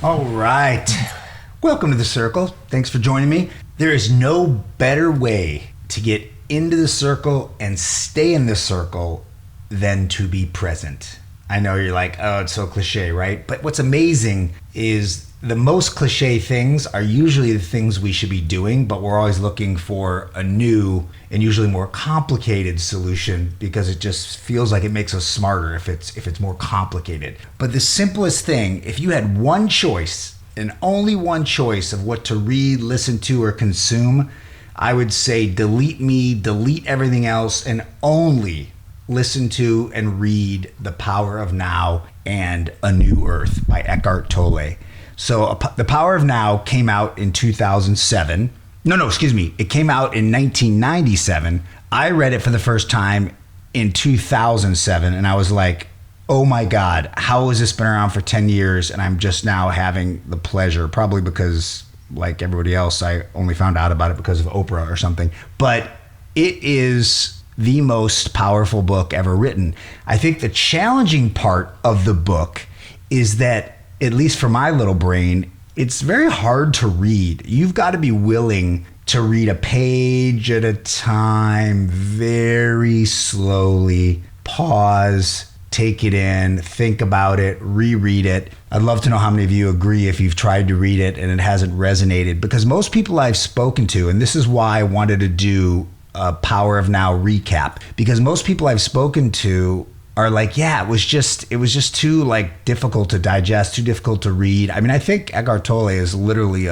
All right. Welcome to the circle. Thanks for joining me. There is no better way to get into the circle and stay in the circle than to be present. I know you're like, oh, it's so cliche, right? But what's amazing is the most cliche things are usually the things we should be doing, but we're always looking for a new and usually more complicated solution because it just feels like it makes us smarter if it's more complicated. But the simplest thing, if you had one choice and only one choice of what to read, listen to, or consume, I would say delete me, delete everything else, and only listen to and read The Power of Now and A New Earth by Eckhart Tolle. So The Power of Now came out in 2007. It came out in 1997. I read it for the first time in 2007, and I was like, oh my God, how has this been around for 10 years? And I'm just now having the pleasure, probably because, like everybody else, I only found out about it because of Oprah or something. But it is the most powerful book ever written. I think the challenging part of the book is that, at least for my little brain, it's very hard to read. You've got to be willing to read a page at a time, very slowly, pause, take it in, think about it, reread it. I'd love to know how many of you agree if you've tried to read it and it hasn't resonated, because most people I've spoken to, and this is why I wanted to do a Power of Now recap, because most people I've spoken to are like, yeah, it was just too like difficult to digest, too difficult to read. I mean, I think Eckhart Tolle is literally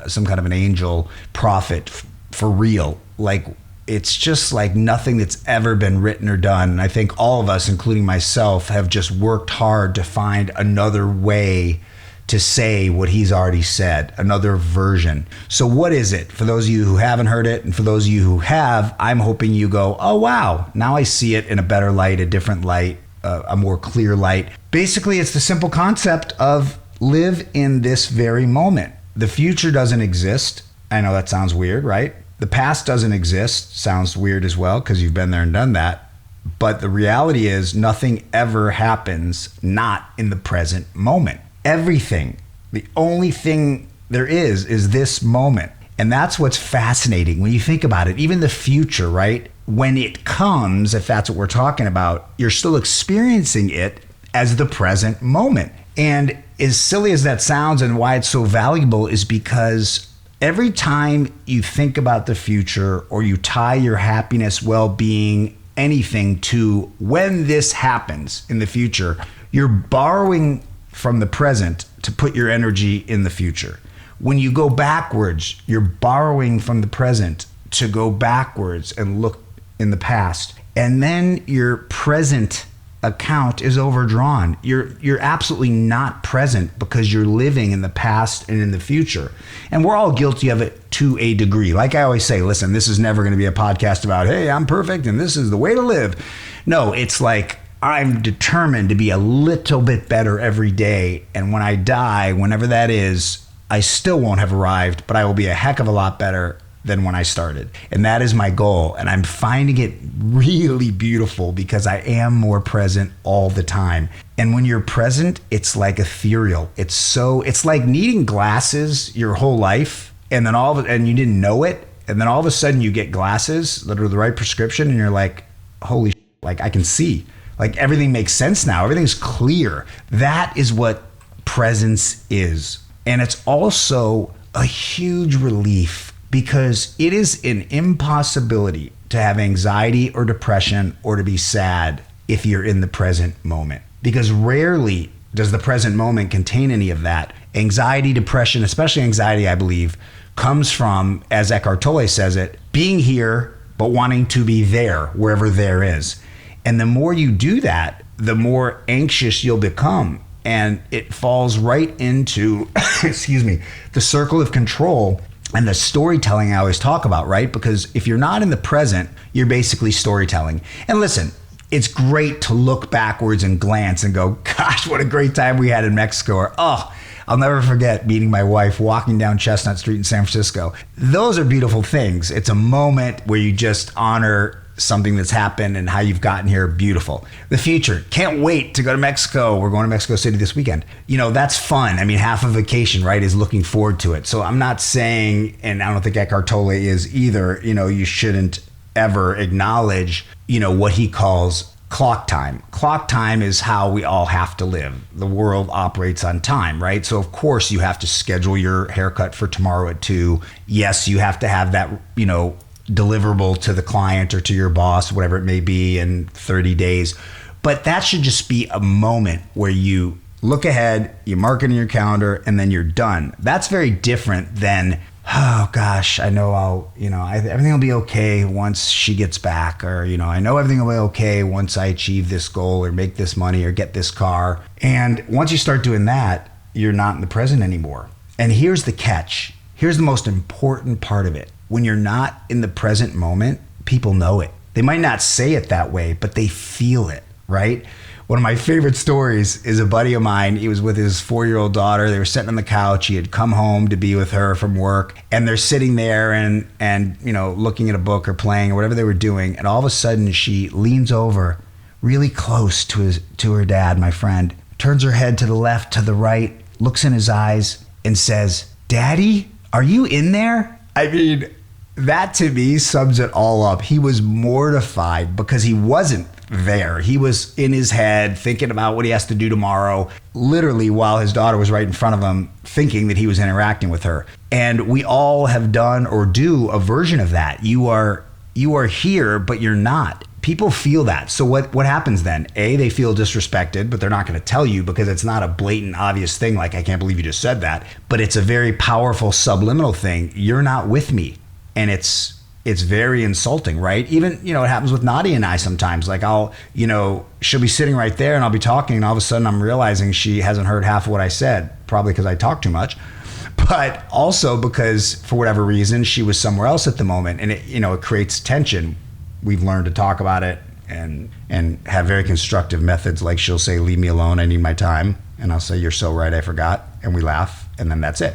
some kind of an angel prophet for real. Like, it's just like nothing that's ever been written or done. And I think all of us, including myself, have just worked hard to find another way to say what he's already said, another version. So what is it? For those of you who haven't heard it, and for those of you who have, I'm hoping you go, oh wow, now I see it in a better light, a different light, a more clear light. Basically, it's the simple concept of live in this very moment. The future doesn't exist. I know that sounds weird, right? The past doesn't exist. Sounds weird as well, because you've been there and done that. But the reality is nothing ever happens not in the present moment. Everything, the only thing there is this moment. And that's what's fascinating when you think about it. Even the future, right? When it comes, if that's what we're talking about, you're still experiencing it as the present moment. And as silly as that sounds, and why it's so valuable, is because every time you think about the future, or you tie your happiness, well-being, anything to when this happens in the future, you're borrowing from the present to put your energy in the future. When you go backwards, you're borrowing from the present to go backwards and look in the past. And then your present account is overdrawn. You're absolutely not present because you're living in the past and in the future. And we're all guilty of it to a degree. Like I always say, listen, this is never going to be a podcast about, hey, I'm perfect and this is the way to live. No, it's like, I'm determined to be a little bit better every day. And when I die, whenever that is, I still won't have arrived, but I will be a heck of a lot better than when I started. And that is my goal. And I'm finding it really beautiful because I am more present all the time. And when you're present, it's like ethereal. It's like needing glasses your whole life, and then and you didn't know it. And then all of a sudden you get glasses that are the right prescription, and you're like, holy shit, like I can see. Like everything makes sense now. Everything's clear. That is what presence is. And it's also a huge relief, because it is an impossibility to have anxiety or depression or to be sad if you're in the present moment. Because rarely does the present moment contain any of that. Anxiety, depression, especially anxiety, I believe, comes from, as Eckhart Tolle says it, being here but wanting to be there, wherever there is. And the more you do that, the more anxious you'll become. And it falls right into, the circle of control and the storytelling I always talk about, right? Because if you're not in the present, you're basically storytelling. And listen, it's great to look backwards and glance and go, gosh, what a great time we had in Mexico. Or, oh, I'll never forget meeting my wife walking down Chestnut Street in San Francisco. Those are beautiful things. It's a moment where you just honor something that's happened and how you've gotten here, beautiful. The future, can't wait to go to Mexico. We're going to Mexico City this weekend. That's fun. I mean, half of vacation, right, is looking forward to it. So I'm not saying, and I don't think Eckhart Tolle is either, you shouldn't ever acknowledge, what he calls clock time. Clock time is how we all have to live. The world operates on time, right? So of course you have to schedule your haircut for tomorrow at 2. Yes, you have to have that, deliverable to the client or to your boss, whatever it may be, in 30 days. But that should just be a moment where you look ahead, you mark it in your calendar, and then you're done. That's very different than, oh gosh, I know everything will be okay once she gets back, or, I know everything will be okay once I achieve this goal or make this money or get this car. And once you start doing that, you're not in the present anymore. And here's the catch. Here's the most important part of it. When you're not in the present moment, people know it. They might not say it that way, but they feel it, right? One of my favorite stories is a buddy of mine. He was with his 4-year-old daughter. They were sitting on the couch. He had come home to be with her from work, and they're sitting there and looking at a book or playing or whatever they were doing. And all of a sudden, she leans over really close to her dad, my friend, turns her head to the left, to the right, looks in his eyes, and says, "Daddy, are you in there?" I mean, that to me sums it all up. He was mortified because he wasn't there. He was in his head thinking about what he has to do tomorrow, literally while his daughter was right in front of him, thinking that he was interacting with her. And we all have done or do a version of that. You are here, but you're not. People feel that. So what happens then? A, they feel disrespected, but they're not going to tell you because it's not a blatant, obvious thing like, I can't believe you just said that. But it's a very powerful subliminal thing. You're not with me. And it's very insulting, right? Even, it happens with Nadia and I sometimes. Like she'll be sitting right there and I'll be talking and all of a sudden I'm realizing she hasn't heard half of what I said, probably because I talk too much, but also because for whatever reason, she was somewhere else at the moment, and it creates tension. We've learned to talk about it and have very constructive methods. Like she'll say, "Leave me alone, I need my time." And I'll say, "You're so right, I forgot." And we laugh, and then that's it.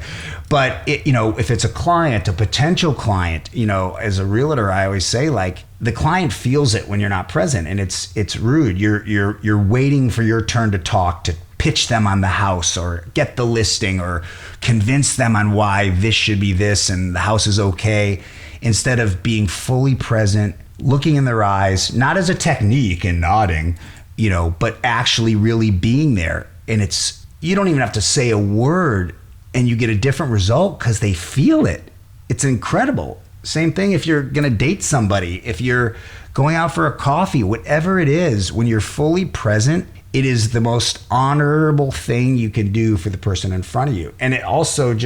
But if it's a client, a potential client, as a realtor, I always say, like, the client feels it when you're not present, and it's rude. You're waiting for your turn to talk, to pitch them on the house or get the listing or convince them on why this should be this and the house is okay, instead of being fully present, looking in their eyes, not as a technique and nodding, but actually really being there. And you don't even have to say a word and you get a different result because they feel it. It's incredible. Same thing if you're going to date somebody, if you're going out for a coffee, whatever it is, when you're fully present, it is the most honorable thing you can do for the person in front of you. And it also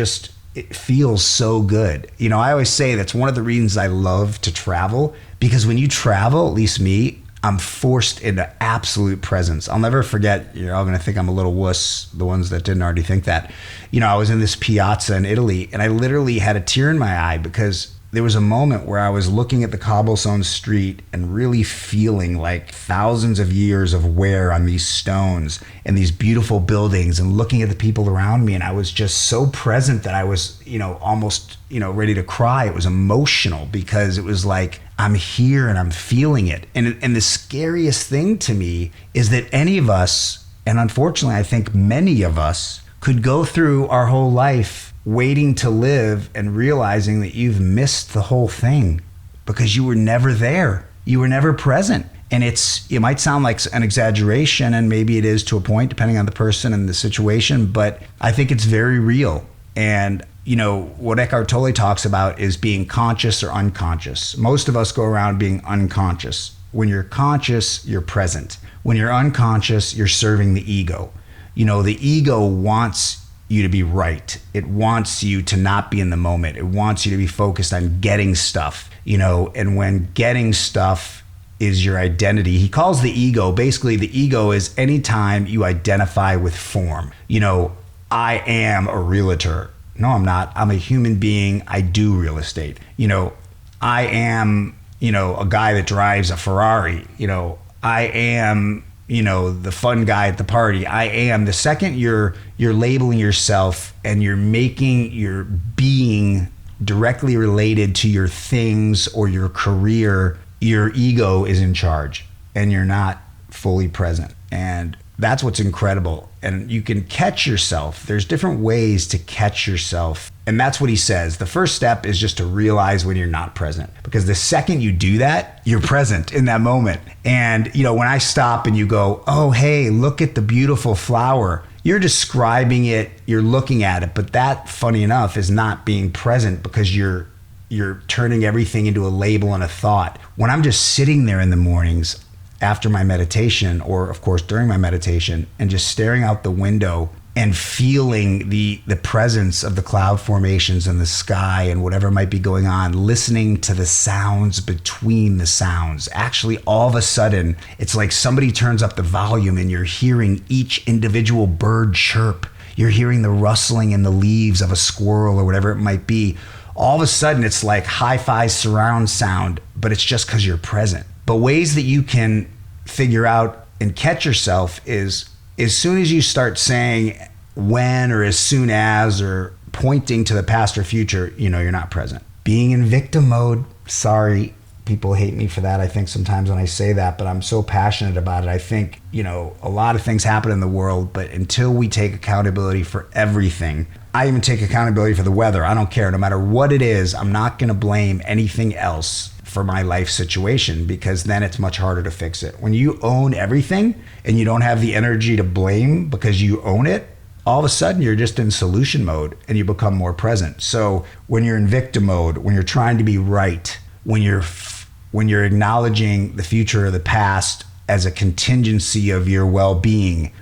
it feels so good. I always say that's one of the reasons I love to travel, because when you travel, at least me, I'm forced into absolute presence. I'll never forget, you're all going to think I'm a little wuss, the ones that didn't already think that. I was in this piazza in Italy and I literally had a tear in my eye because there was a moment where I was looking at the cobblestone street and really feeling like thousands of years of wear on these stones and these beautiful buildings, and looking at the people around me. And I was just so present that I was, almost, ready to cry. It was emotional because it was like, I'm here and I'm feeling it. And the scariest thing to me is that any of us, and unfortunately I think many of us, could go through our whole life waiting to live and realizing that you've missed the whole thing because you were never there. You were never present. And it might sound like an exaggeration, and maybe it is to a point, depending on the person and the situation, but I think it's very real. And what Eckhart Tolle talks about is being conscious or unconscious. Most of us go around being unconscious. When you're conscious, you're present. When you're unconscious, you're serving the ego. The ego wants you to be right. It wants you to not be in the moment. It wants you to be focused on getting stuff, and when getting stuff is your identity, he calls the ego, basically the ego is anytime you identify with form. I am a realtor. No, I'm not. I'm a human being. I do real estate. I am, a guy that drives a Ferrari. I am, the fun guy at the party. I am. The second you're labeling yourself and you're making your being directly related to your things or your career, your ego is in charge and you're not fully present. And that's what's incredible. And you can catch yourself. There's different ways to catch yourself. And that's what he says. The first step is just to realize when you're not present. Because the second you do that, you're present in that moment. And, when I stop and you go, oh, hey, look at the beautiful flower. You're describing it, you're looking at it. But that, funny enough, is not being present because you're turning everything into a label and a thought. When I'm just sitting there in the mornings, after my meditation, or of course during my meditation, and just staring out the window and feeling the presence of the cloud formations in the sky and whatever might be going on, listening to the sounds between the sounds. Actually, all of a sudden, it's like somebody turns up the volume and you're hearing each individual bird chirp. You're hearing the rustling in the leaves of a squirrel or whatever it might be. All of a sudden, it's like hi-fi surround sound, but it's just because you're present. But ways that you can figure out and catch yourself is as soon as you start saying when or as soon as or pointing to the past or future, you're not present. Being in victim mode, sorry, people hate me for that, I think sometimes when I say that, but I'm so passionate about it. I think, a lot of things happen in the world, but until we take accountability for everything, I even take accountability for the weather. I don't care. No matter what it is, I'm not going to blame anything else for my life situation, because then it's much harder to fix it. When you own everything and you don't have the energy to blame because you own it, all of a sudden you're just in solution mode and you become more present. So when you're in victim mode, when you're trying to be right, when you're acknowledging the future or the past as a contingency of your well-being,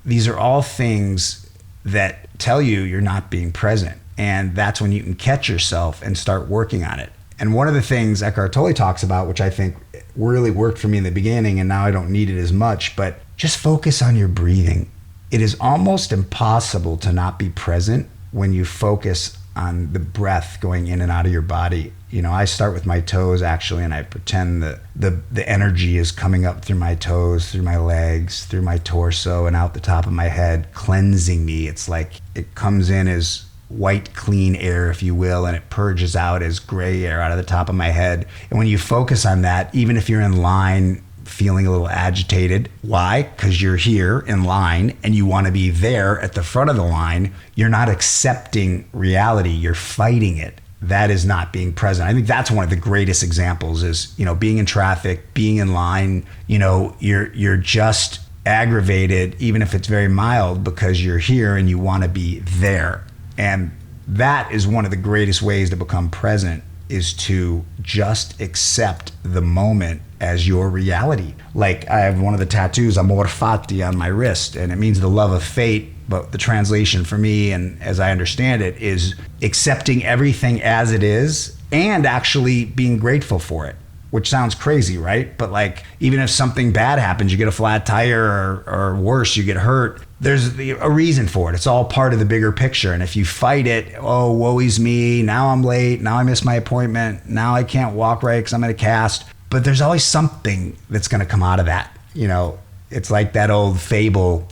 these are all things that tell you you're not being present. And that's when you can catch yourself and start working on it. And one of the things Eckhart Tolle talks about, which I think really worked for me in the beginning, and now I don't need it as much, but just focus on your breathing. It is almost impossible to not be present when you focus on the breath going in and out of your body. I start with my toes actually, and I pretend that the energy is coming up through my toes, through my legs, through my torso, and out the top of my head, cleansing me. It's like it comes in as white, clean air, if you will, and it purges out as gray air out of the top of my head. And when you focus on that, even if you're in line feeling a little agitated, why? Because you're here in line and you want to be there at the front of the line. You're not accepting reality, you're fighting it. That is not being present. I think that's one of the greatest examples is, being in traffic, being in line, you're just aggravated, even if it's very mild, because you're here and you want to be there. And that is one of the greatest ways to become present, is to just accept the moment as your reality. Like I have one of the tattoos, Amor, Fati, on my wrist, and it means the love of fate. But the translation for me, and as I understand it, is accepting everything as it is and actually being grateful for it, which sounds crazy, right? But like, even if something bad happens, you get a flat tire or worse, you get hurt, there's a reason for it. It's all part of the bigger picture. And if you fight it, oh, woe is me, now I'm late, now I missed my appointment, now I can't walk right because I'm in a cast. But there's always something that's going to come out of that. It's like that old fable.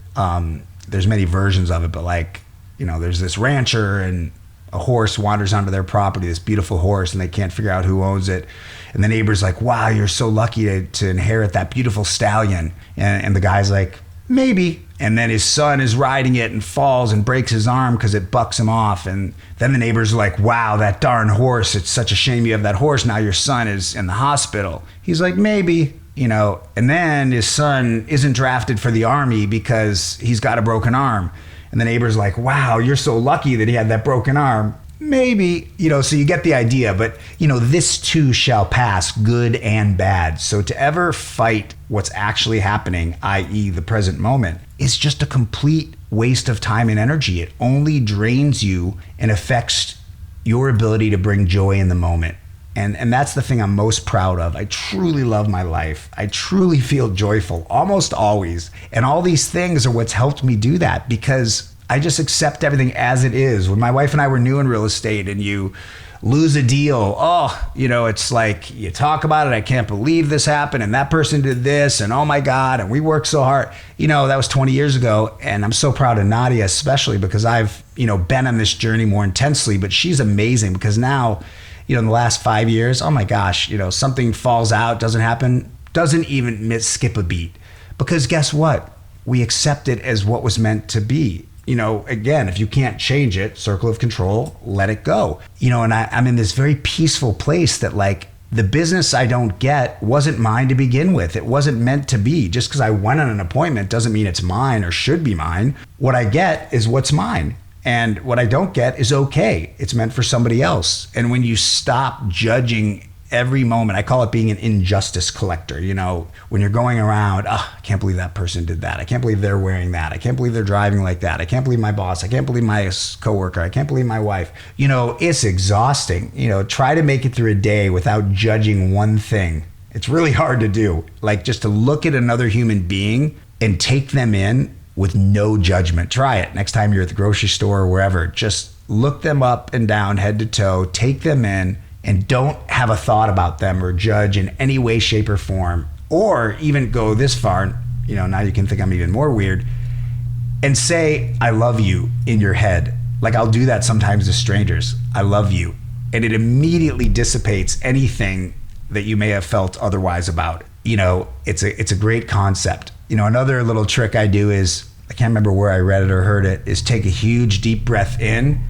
There's many versions of it, but there's this rancher and a horse wanders onto their property, this beautiful horse, and they can't figure out who owns it. And the neighbor's like, wow, you're so lucky to inherit that beautiful stallion. And the guy's like, maybe. And then his son is riding it and falls and breaks his arm because it bucks him off. And then the neighbor's like, wow, that darn horse. It's such a shame you have that horse. Now your son is in the hospital. He's like, maybe, and then his son isn't drafted for the army because he's got a broken arm. And the neighbor's like, wow, you're so lucky that he had that broken arm. Maybe, so you get the idea, but this too shall pass, good and bad. So to ever fight what's actually happening, i.e. the present moment, is just a complete waste of time and energy. It only drains you and affects your ability to bring joy in the moment. And that's the thing I'm most proud of. I truly love my life. I truly feel joyful almost always. And all these things are what's helped me do that, because I just accept everything as it is. When my wife and I were new in real estate and you lose a deal, it's like you talk about it, I can't believe this happened and that person did this and oh my God, and we worked so hard. That was 20 years ago, and I'm so proud of Nadia, especially because I've, been on this journey more intensely, but she's amazing because now, in the last 5 years, oh my gosh, something falls out, doesn't happen, doesn't even skip a beat. Because guess what? We accept it as what was meant to be. Again, if you can't change it, circle of control, let it go. And I'm in this very peaceful place that like the business I don't get wasn't mine to begin with. It wasn't meant to be. Just because I went on an appointment doesn't mean it's mine or should be mine. What I get is what's mine. And what I don't get is okay. It's meant for somebody else. And when you stop judging every moment, I call it being an injustice collector. When you're going around, I can't believe that person did that. I can't believe they're wearing that. I can't believe they're driving like that. I can't believe my boss. I can't believe my coworker. I can't believe my wife. It's exhausting. Try to make it through a day without judging one thing. It's really hard to do. Like just to look at another human being and take them in with no judgment. Try it next time you're at the grocery store or wherever. Just look them up and down, head to toe, take them in, and don't have a thought about them or judge in any way, shape, or form, or even go this far, now you can think I'm even more weird, and say, I love you in your head. Like I'll do that sometimes to strangers. I love you. And it immediately dissipates anything that you may have felt otherwise about. It's a great concept. Another little trick I do is, I can't remember where I read it or heard it, is take a huge deep breath in,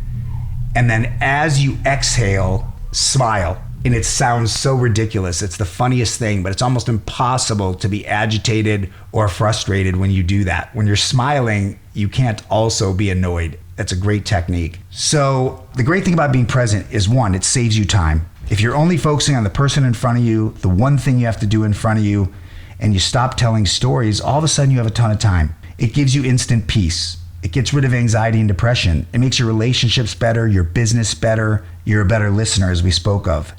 and then as you exhale, smile. And it sounds so ridiculous. It's the funniest thing, but it's almost impossible to be agitated or frustrated when you do that. When you're smiling, you can't also be annoyed. That's a great technique. So the great thing about being present is, one, it saves you time. If you're only focusing on the person in front of you, the one thing you have to do in front of you, and you stop telling stories, all of a sudden you have a ton of time. It gives you instant peace. It gets rid of anxiety and depression. It makes your relationships better, your business better. You're a better listener, as we spoke of.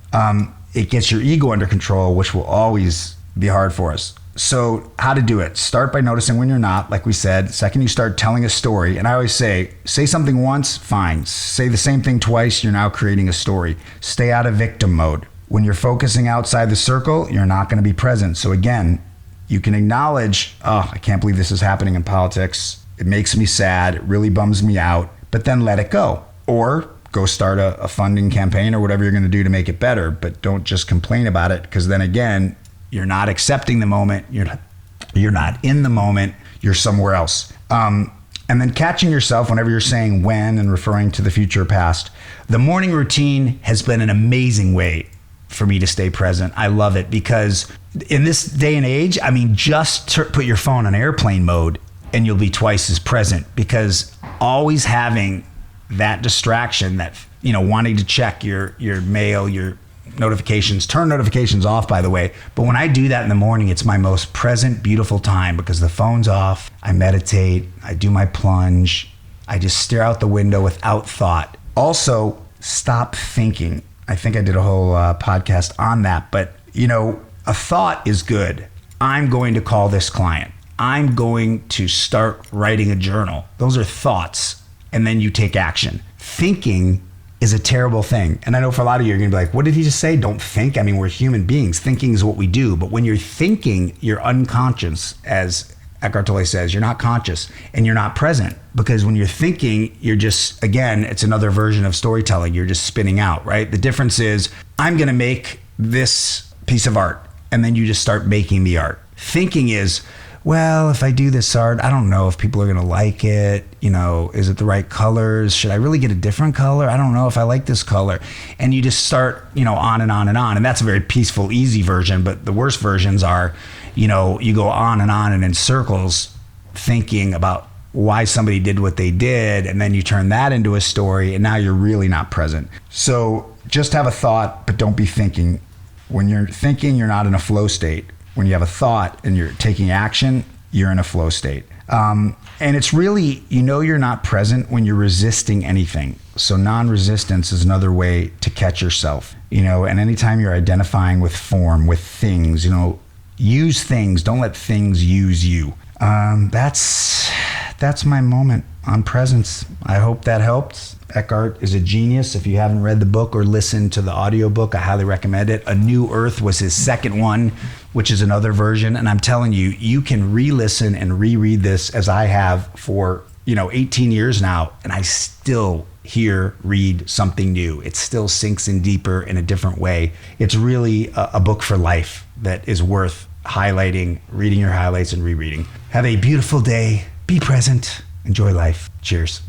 It gets your ego under control, which will always be hard for us. So how to do it? Start by noticing when you're not, like we said. Second, you start telling a story. And I always say something once, fine. Say the same thing twice, you're now creating a story. Stay out of victim mode. When you're focusing outside the circle, you're not going to be present. So again, you can acknowledge, I can't believe this is happening in politics. It makes me sad. It really bums me out. But then let it go. Or go start a funding campaign or whatever you're going to do to make it better. But don't just complain about it, because then again, you're not accepting the moment. You're not in the moment. You're somewhere else. And then catching yourself whenever you're saying when and referring to the future or past. The morning routine has been an amazing way for me to stay present. I love it because in this day and age, just put your phone on airplane mode and you'll be twice as present, because always having that distraction, that, wanting to check your mail, your notifications, turn notifications off, by the way. But when I do that in the morning, it's my most present, beautiful time, because the phone's off. I meditate, I do my plunge, I just stare out the window without thought. Also, stop thinking. I think I did a whole podcast on that, but a thought is good. I'm going to call this client. I'm going to start writing a journal. Those are thoughts, and then you take action. Thinking is a terrible thing. And I know for a lot of you, you're gonna be like, what did he just say? Don't think. We're human beings. Thinking is what we do. But when you're thinking, you're unconscious, as Eckhart Tolle says. You're not conscious and you're not present, because when you're thinking, you're just, again, it's another version of storytelling. You're just spinning out, right? The difference is, I'm gonna make this piece of art, and then you just start making the art. Thinking is, well, if I do this art, I don't know if people are gonna like it. Is it the right colors? Should I really get a different color? I don't know if I like this color. And you just start, on and on and on. And that's a very peaceful, easy version. But the worst versions are, you go on and in circles thinking about why somebody did what they did. And then you turn that into a story, and now you're really not present. So just have a thought, but don't be thinking. When you're thinking, you're not in a flow state. When you have a thought and you're taking action, you're in a flow state. And it's really, you're not present when you're resisting anything. So non-resistance is another way to catch yourself, and anytime you're identifying with form, with things, use things, don't let things use you. That's my moment on presence. I hope that helped. Eckhart is a genius. If you haven't read the book or listened to the audiobook, I highly recommend it. A New Earth was his second one, which is another version. And I'm telling you, you can re-listen and reread this, as I have, for 18 years now, and I still read something new. It still sinks in deeper in a different way. It's really a book for life that is worth highlighting, reading your highlights and rereading. Have a beautiful day. Be present. Enjoy life. Cheers.